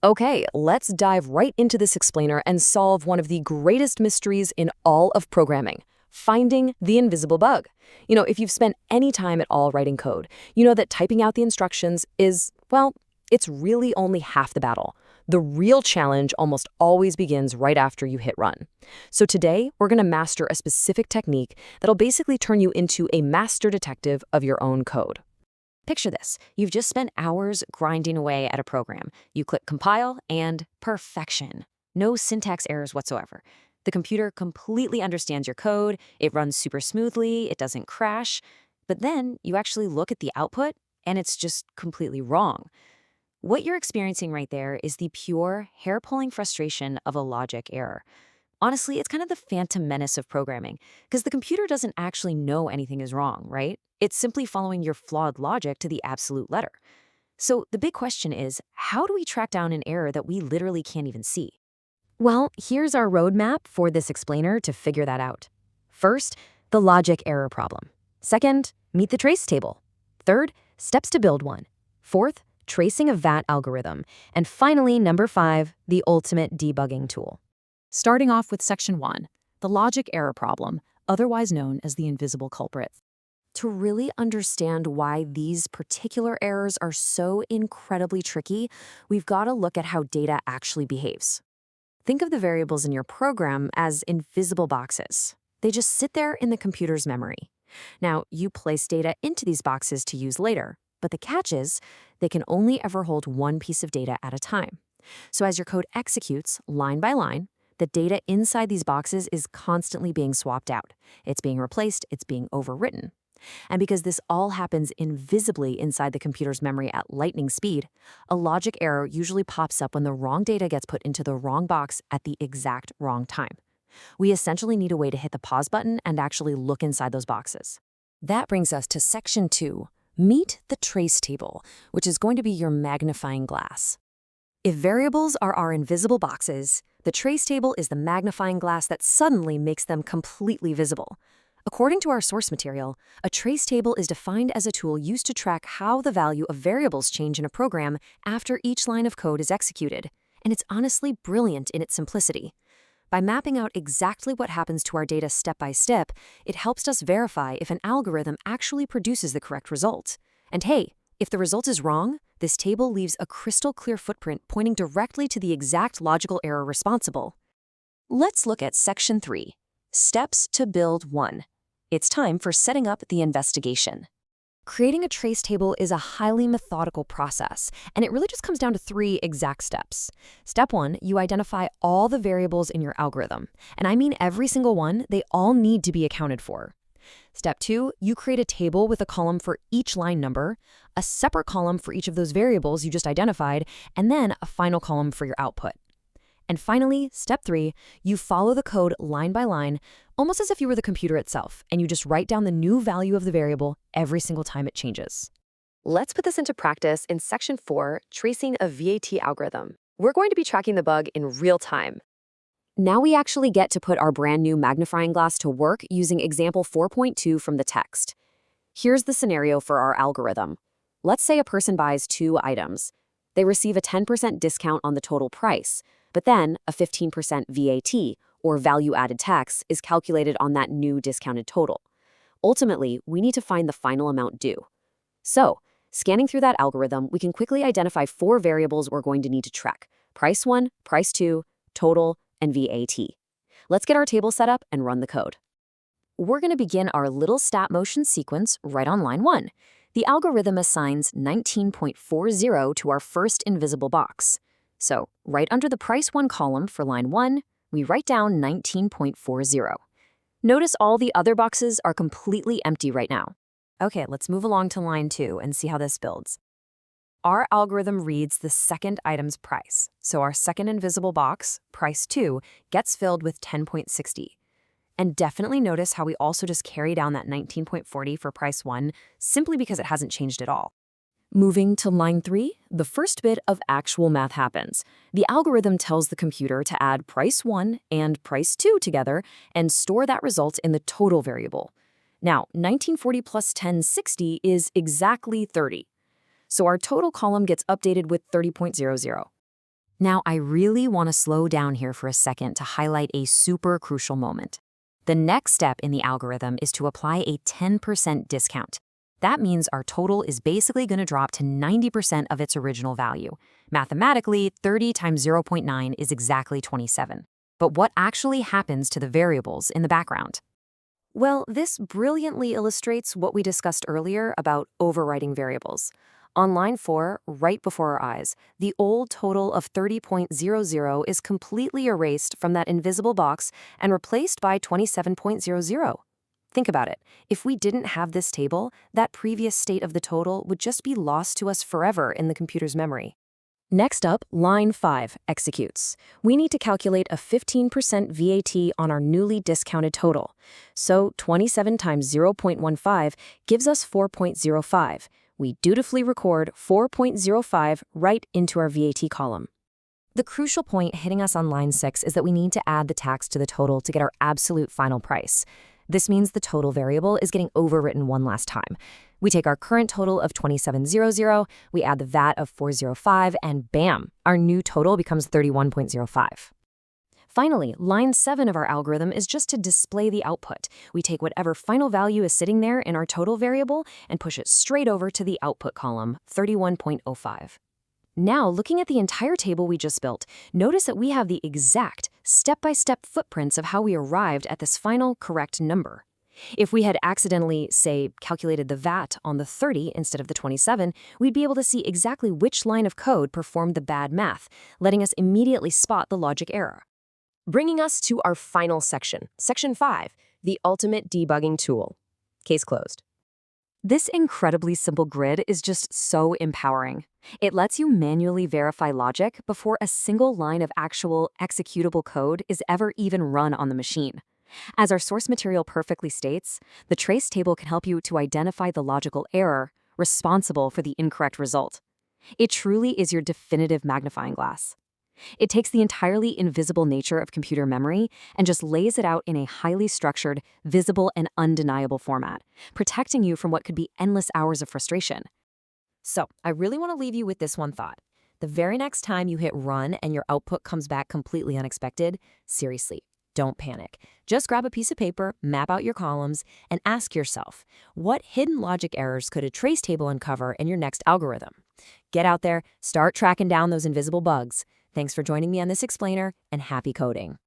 Okay, let's dive right into this explainer and solve one of the greatest mysteries in all of programming, finding the invisible bug. If you've spent any time at all writing code, you know that typing out the instructions is, well, it's really only half the battle. The real challenge almost always begins right after you hit run. So today, we're going to master a specific technique that'll basically turn you into a master detective of your own code. Picture this. You've just spent hours grinding away at a program. You click compile and perfection. No syntax errors whatsoever. The computer completely understands your code. It runs super smoothly. It doesn't crash. But then you actually look at the output and it's just completely wrong. What you're experiencing right there is the pure, hair-pulling frustration of a logic error. Honestly, it's kind of the phantom menace of programming, because the computer doesn't actually know anything is wrong, right? It's simply following your flawed logic to the absolute letter. So the big question is, how do we track down an error that we literally can't even see? Well, here's our roadmap for this explainer to figure that out. First, the logic error problem. Second, meet the trace table. Third, steps to build one. Fourth, tracing a VAT algorithm. And finally, number 5, the ultimate debugging tool. Starting off with Section 1, the logic error problem, otherwise known as the invisible culprit. To really understand why these particular errors are so incredibly tricky, we've got to look at how data actually behaves. Think of the variables in your program as invisible boxes. They just sit there in the computer's memory. Now, you place data into these boxes to use later, but the catch is they can only ever hold one piece of data at a time. So as your code executes line by line, the data inside these boxes is constantly being swapped out. It's being replaced, it's being overwritten. And because this all happens invisibly inside the computer's memory at lightning speed, a logic error usually pops up when the wrong data gets put into the wrong box at the exact wrong time. We essentially need a way to hit the pause button and actually look inside those boxes. That brings us to Section 2, meet the trace table, which is going to be your magnifying glass. If variables are our invisible boxes, the trace table is the magnifying glass that suddenly makes them completely visible. According to our source material, a trace table is defined as a tool used to track how the value of variables change in a program after each line of code is executed, and it's honestly brilliant in its simplicity. By mapping out exactly what happens to our data step by step, it helps us verify if an algorithm actually produces the correct result. And hey, if the result is wrong, this table leaves a crystal clear footprint pointing directly to the exact logical error responsible. Let's look at Section 3, Steps to Build 1. It's time for setting up the investigation. Creating a trace table is a highly methodical process, and it really just comes down to 3 exact steps. Step 1, you identify all the variables in your algorithm. And I mean every single one, they all need to be accounted for. Step 2, you create a table with a column for each line number, a separate column for each of those variables you just identified, and then a final column for your output. And finally, Step 3, you follow the code line by line, almost as if you were the computer itself, and you just write down the new value of the variable every single time it changes. Let's put this into practice in Section 4, tracing a VAT algorithm. We're going to be tracking the bug in real time. Now we actually get to put our brand new magnifying glass to work using example 4.2 from the text. Here's the scenario for our algorithm. Let's say a person buys 2 items. They receive a 10% discount on the total price, but then a 15% VAT, or value-added tax, is calculated on that new discounted total. Ultimately, we need to find the final amount due. So, scanning through that algorithm, we can quickly identify 4 variables we're going to need to track: price 1, price 2, total, and VAT. Let's get our table set up and run the code. We're going to begin our little stat motion sequence right on line 1. The algorithm assigns 19.40 to our first invisible box. So, right under the price 1 column for line 1, we write down 19.40. Notice all the other boxes are completely empty right now. Okay, let's move along to line 2 and see how this builds. Our algorithm reads the second item's price, so our second invisible box, price 2, gets filled with 10.60. And definitely notice how we also just carry down that 19.40 for price 1 simply because it hasn't changed at all. Moving to line 3, the first bit of actual math happens. The algorithm tells the computer to add price 1 and price 2 together and store that result in the total variable. Now, 1940 plus 1060 is exactly 30. So our total column gets updated with 30.00. Now, I really want to slow down here for a second to highlight a super crucial moment. The next step in the algorithm is to apply a 10% discount. That means our total is basically going to drop to 90% of its original value. Mathematically, 30 times 0.9 is exactly 27. But what actually happens to the variables in the background? Well, this brilliantly illustrates what we discussed earlier about overwriting variables. On line 4, right before our eyes, the old total of 30.00 is completely erased from that invisible box and replaced by 27.00. Think about it. If we didn't have this table, that previous state of the total would just be lost to us forever in the computer's memory. Next up, line 5 executes. We need to calculate a 15% VAT on our newly discounted total. So 27 times 0.15 gives us 4.05. We dutifully record 4.05 right into our VAT column. The crucial point hitting us on line 6 is that we need to add the tax to the total to get our absolute final price. This means the total variable is getting overwritten one last time. We take our current total of 2700, we add the VAT of 405, and bam, our new total becomes 31.05. Finally, line 7 of our algorithm is just to display the output. We take whatever final value is sitting there in our total variable and push it straight over to the output column, 31.05. Now, looking at the entire table we just built, notice that we have the exact step-by-step footprints of how we arrived at this final correct number. If we had accidentally, say, calculated the VAT on the 30 instead of the 27, we'd be able to see exactly which line of code performed the bad math, letting us immediately spot the logic error. Bringing us to our final section, Section 5, the ultimate debugging tool. Case closed. This incredibly simple grid is just so empowering. It lets you manually verify logic before a single line of actual executable code is ever even run on the machine. As our source material perfectly states, the trace table can help you to identify the logical error responsible for the incorrect result. It truly is your definitive magnifying glass. It takes the entirely invisible nature of computer memory and just lays it out in a highly structured, visible, and undeniable format, protecting you from what could be endless hours of frustration. So, I really want to leave you with this one thought. The very next time you hit run and your output comes back completely unexpected, seriously, don't panic. Just grab a piece of paper, map out your columns, and ask yourself, what hidden logic errors could a trace table uncover in your next algorithm? Get out there, start tracking down those invisible bugs. Thanks for joining me on this explainer, and happy coding.